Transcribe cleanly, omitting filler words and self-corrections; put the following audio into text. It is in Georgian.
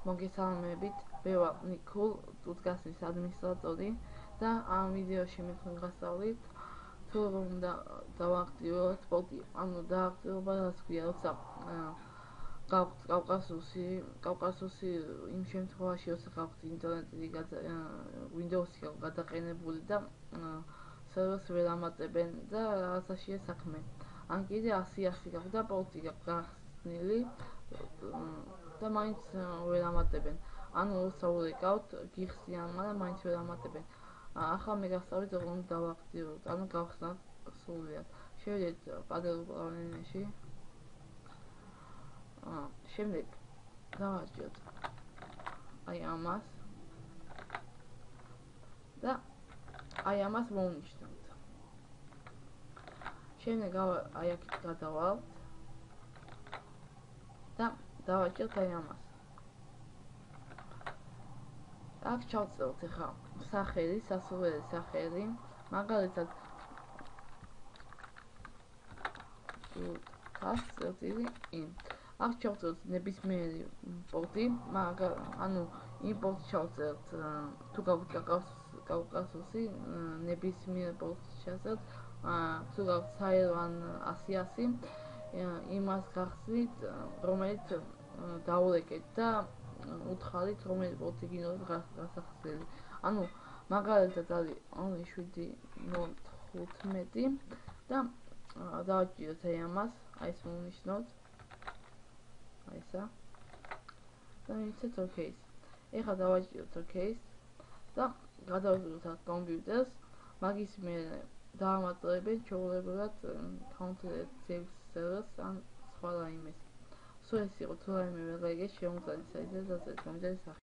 მოგესალმებით, მე ვარ ნიკოლ, ტუტგასის ადმინისტრატორი და ამ ვიდეოში მივხსოვთ თუ რომ დავაქტიუროთ პორტი. ანუ დააქტიურება რაც ქვია, როცა გაქვთ კავკასუსი იმ შემთხვევაში, როცა გაქვთ ინტერნეტი Windows-ი გადაყენებული და სერვერს ვერ ამატებენ და რაღაცაშია საქმე. ან კიდე 100 გაქვთ და პორტი გახსნილი და მაინც ვერ ამატებენ. ანუ როცა ურეკავთ, გიხსნიან, მაგრამ მაინც ვერ ამატებენ. ახლა მე გასწავლით რომ დავაქტიუროთ, ანუ გავხსნათ სრულად. შევიდეთ პანელ უправленიაში. შემდეგ დავაჭიროთ აი ამას და აი ამას მოვნიშნოთ. შემდეგ აი აქ გადავალთ და დავაჭიროთ აი ამას. აქ ჩავწეროთ ახლა სახელი, სასურველი სახელი, მაგალითად in. აქ ჩავწეროთ ნებისმიერი პორტი, ანუ იმ პორტს ჩავწეროთ თუ გაქვთ კავკასუსი, ნებისმიერ პორტს ჩავწეროთ, თუ გაქვთ საერვან 100 იმას გახსნით, რომელიც დაურეკეთ და უთხარით რომელი პორტი გინდათ გასახსნილი. ანუ მაგალითად არის 07.15 და დავაჭიროთ აი ამას, აი ეს მოვნიშნოთ. აი ესა. და მივცეთ OK-ს. ეხლა დავაჭიროთ OK-ს და გადავწყვეტთ კომპიუტერს, მაგის მერე დაამატებენ ჩვეულებრივად Counter-X servers ან სხვა რაიმეს. სულ ეს იყო, თუ რაიმე ვერ გაიგეს, შემოგვიწერეთ საიტზე და დაწერთ კომენტარის სახით.